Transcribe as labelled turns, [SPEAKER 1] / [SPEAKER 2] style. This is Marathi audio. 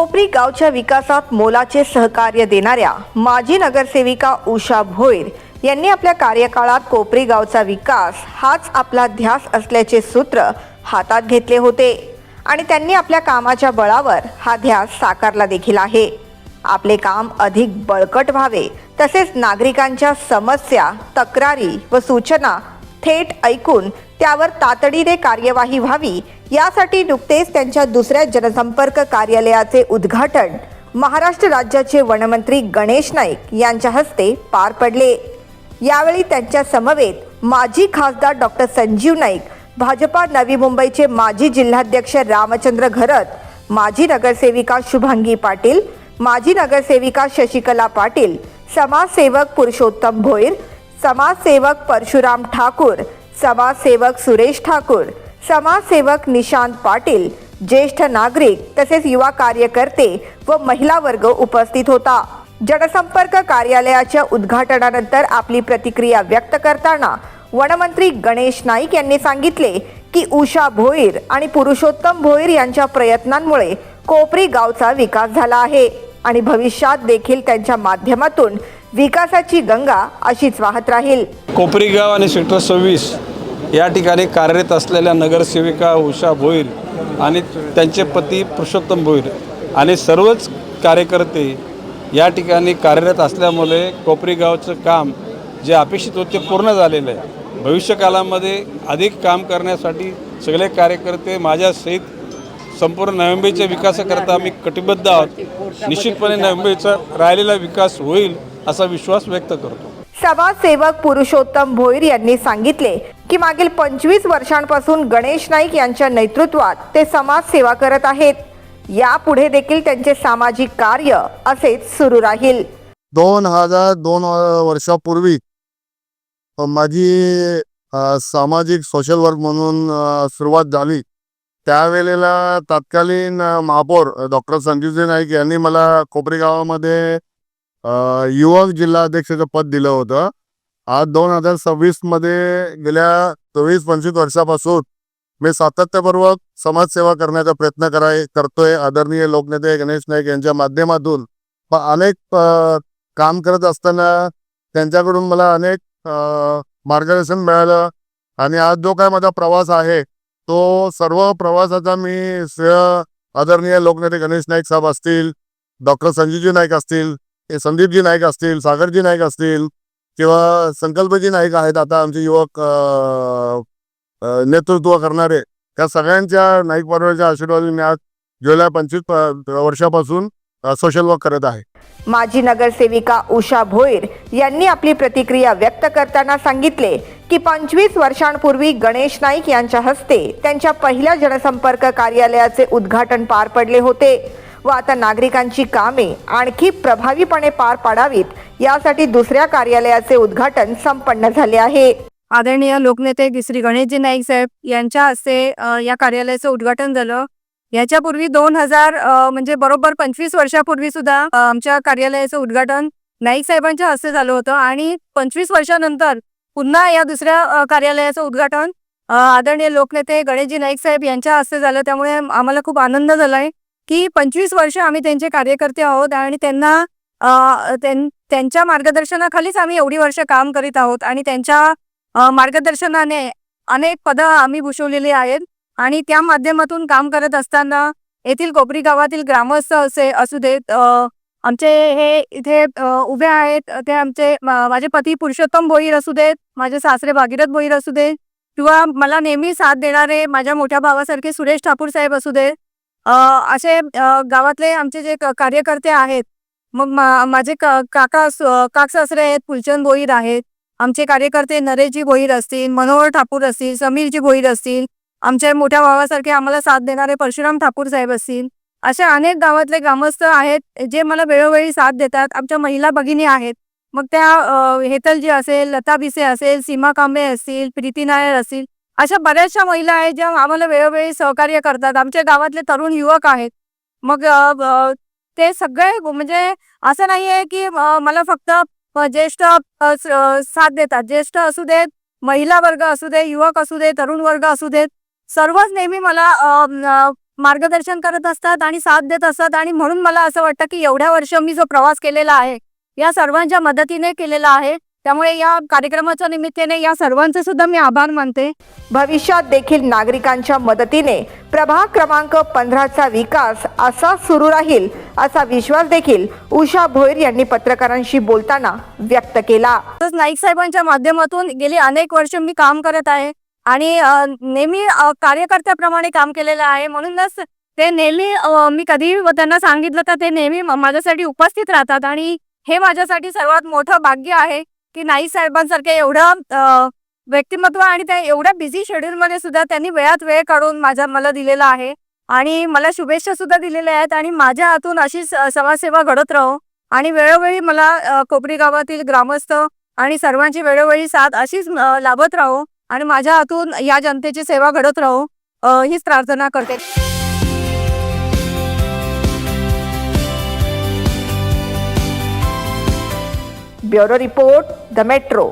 [SPEAKER 1] कोपरी गावच्या विकासात मोलाचे सहकार्य देणाऱ्या माजी नगरसेविका उषा भोईर यांनी आपल्या कार्यकाळात कोपरी गावचा विकास हाच आपला ध्यास असल्याचे सूत्र हातात घेतले होते आणि त्यांनी आपल्या कामाच्या बळावर हा ध्यास साकारला देखील आहे। आपले काम अधिक बळकट व्हावे तसेच नागरिकांच्या समस्या, तक्रारी व सूचना थेट ऐकून त्यावर तातडीने कार्यवाही व्हावी यासाठी नुकतेच त्यांच्या दुसऱ्या जनसंपर्क कार्यालयाचे उद्घाटन महाराष्ट्र राज्याचे वनमंत्री गणेश नाईक यांच्या हस्ते पार पडले। यावेळी त्यांच्या समवेत माजी खासदार डॉक्टर संजीव नाईक, भाजपा नवी मुंबईचे माजी जिल्हाध्यक्ष रामचंद्र घरत, माजी नगरसेविका शुभांगी पाटील, माजी नगरसेविका शशिकला पाटील, समाजसेवक पुरुषोत्तम भोईर, समाजसेवक परशुराम ठाकूर, समाजसेवक सुरेश ठाकूर, समाजसेवक निशांत पाटील, ज्येष्ठ नागरिक तसेच युवा कार्यकर्ते व महिला वर्ग उपस्थित होता। जनसंपर्क कार्यालयाच्या उद्घाटनानंतर आपली प्रतिक्रिया व्यक्त करताना वनमंत्री गणेश नाईक यांनी सांगितले की उषा भोईर आणि पुरुषोत्तम भोईर यांच्या प्रयत्नांमुळे कोपरी गावचा विकास झाला आहे आणि भविष्यात देखील त्यांच्या माध्यमातून विकासाची गंगा अशीच वाहत राहील।
[SPEAKER 2] कोपरी गाव आणि सेक्टर 26 या ठिकाणी कार्यरत असलेल्या नगरसेविका उषा भोईर आणि त्यांचे पती पुरुषोत्तम भोईर आणि सर्वच कार्यकर्ते या ठिकाणी कार्यरत असल्यामुळे कोपरी गावचं काम जे अपेक्षित होते पूर्ण झालेलं आहे। भविष्यकालामध्ये अधिक काम करण्यासाठी सगळे कार्यकर्ते माझ्यासहित संपूर्ण नवी मुंबईच्या विकासाकरता आम्ही कटिबद्ध आहोत। निश्चितपणे नवी मुंबईचा राहिलेला विकास होईल असा विश्वास व्यक्त करतो।
[SPEAKER 1] समाजसेवक पुरुषोत्तम भोईर यांनी सांगितले की मागील 25 वर्षांपासून गणेश नाईक यांच्या नेतृत्वात ते समाजसेवा करत आहेत। यापुढे देखील त्यांचे सामाजिक कार्य असेच सुरू राहील।
[SPEAKER 3] 2002 वर्षापूर्वी माझी सामाजिक सोशल वर्क म्हणून सुरुवात झाली। त्यावेळेला तत्कालीन महापौर डॉक्टर संजीव नाईक यांनी मला कोपरी गावामध्ये युवक जिल्हाध्यक्षाचं पद दिलं होतं। आज 2026 मध्ये गेल्या 24-25 वर्षापासून मी सातत्यपूर्वक समाजसेवा करण्याचा प्रयत्न करतोय। आदरणीय लोकनेते गणेश नाईक यांच्या माध्यमातून अनेक काम करत असताना त्यांच्याकडून मला अनेक मार्गदर्शन मिळालं आणि आज जो काय माझा प्रवास आहे तो सर्व प्रवासाचा मी श्रेय आदरणीय लोकनेते गणेश नाईक साहेब असतील, डॉक्टर संजीवजी नाईक असतील, संदीपजी नाईक असतील, सागरजी नाईक असतील किंवा संकल्पजी नाईक आहेत आता आमचे युवक नेतृत्व करणारे, त्या सगळ्यांच्या नाईक परिवाराच्या आशीर्वादाने मी आज गेल्या 25 वर्षापासून सोशल वर्क करत आहे।
[SPEAKER 1] माजी नगरसेविका उषा भोईर यांनी आपली प्रतिक्रिया व्यक्त करताना सांगितले की 25 वर्षांपूर्वी गणेश नाईक यांच्या हस्ते त्यांच्या पहिल्या जनसंपर्क कार्यालयाचे उद्घाटन पार पडले होते व आता नागरिकांची कामे आणखी प्रभावीपणे पार पाडावीत यासाठी दुसऱ्या कार्यालयाचे उद्घाटन संपन्न झाले आहे।
[SPEAKER 4] आदरणीय लोकनेते श्री गणेशजी नाईक साहेब यांच्या हस्ते या कार्यालयाचं उद्घाटन झालं। याच्यापूर्वी 2000 म्हणजे बरोबर 25 वर्षापूर्वी सुद्धा आमच्या कार्यालयाचं उद्घाटन नाईक साहेबांच्या हस्ते झालं होतं आणि 25 वर्षानंतर पुन्हा या दुसऱ्या कार्यालयाचं उद्घाटन आदरणीय लोकनेते गणेशजी नाईक साहेब यांच्या हस्ते झालं। त्यामुळे आम्हाला खूप आनंद झालाय की 25 वर्ष आम्ही त्यांचे कार्यकर्ते आहोत आणि त्यांच्या मार्गदर्शनाखालीच आम्ही एवढी वर्ष काम करीत आहोत आणि त्यांच्या मार्गदर्शनाने अनेक पदं आम्ही भूषवलेली आहेत आणि त्या माध्यमातून काम करत असताना येथील कोपरी गावातील ग्रामस्थ असू देत, आमचे हे इथे उभे आहेत ते आमचे माझे पती पुरुषोत्तम भोईर असू देत, माझे सासरे भागीरथ भोईर असू देत किंवा मला नेहमी साथ देणारे माझ्या मोठ्या भावासारखे सुरेश ठाकूर साहेब असू देत, असे गावातले आमचे जे कार्यकर्ते आहेत। मग माझे काकसासरे आहेत, फुलचंद भोईर आहेत, आमचे कार्यकर्ते नरेशजी भोईर असतील, मनोहर ठाकूर असतील, समीरजी भोईर असतील, आमच्या मोठ्या भावासारखे आम्हाला साथ देणारे परशुराम ठाकूर साहेब असतील, असे अनेक गावातले ग्रामस्थ आहेत जे मला वेळोवेळी साथ देतात। आमच्या महिला भगिनी आहेत, मग त्या हेतलजी असेल, लता बिसे असेल, सीमा कांबळे असतील, प्रीती नायर असतील, अशा बऱ्याचशा महिला आहेत ज्या आम्हाला वेळोवेळी सहकार्य करतात। आमच्या गावातले तरुण युवक आहेत, मग ते सगळे म्हणजे असं नाही आहे की मला फक्त ज्येष्ठ साथ देतात। ज्येष्ठ असू देत, महिला वर्ग असू दे, युवक असू दे, तरुण वर्ग असू देत, सर्वच नेहमी मला मार्गदर्शन करत असतात आणि साथ देत असतात. आणि म्हणून मला असं वाटतं की एवढ्या वर्ष मी जो प्रवास केलेला आहे या सर्वांच्या मदतीने केलेला आहे. त्यामुळे या कार्यक्रमाच्या निमित्ताने या सर्वांचे सुद्धा मी आभार मानते.
[SPEAKER 1] भविष्यात देखील नागरिकांच्या मदतीने प्रभाग क्रमांक 15चा विकास असा सुरू राहील असा विश्वास देखील उषा भोईर यांनी पत्रकारांशी बोलताना व्यक्त केला.
[SPEAKER 4] तसंच नाईक साहेबांच्या माध्यमातून गेली अनेक वर्ष मी काम करत आहे आणि नेहमी कार्यकर्त्याप्रमाणे काम केलेलं आहे. म्हणूनच ते नेहमी मी कधी त्यांना सांगितलं तर ते नेहमी माझ्यासाठी उपस्थित राहतात. आणि हे माझ्यासाठी सर्वात मोठं भाग्य आहे की नाईक साहेबांसारखे एवढं व्यक्तिमत्व आणि त्या एवढ्या बिझी शेड्यूलमध्ये सुद्धा त्यांनी वेळात वेळ काढून मला दिलेला आहे आणि मला शुभेच्छा सुद्धा दिलेल्या आहेत. आणि माझ्या हातून अशीच समाजसेवा घडत राहो आणि वेळोवेळी मला कोपरी गावातील ग्रामस्थ आणि सर्वांची वेळोवेळी साथ अशीच लाभत राहो आणि माझ्या हातून या जनतेची सेवा घडत राहो हीच प्रार्थना करते.
[SPEAKER 1] Bureau report the metro.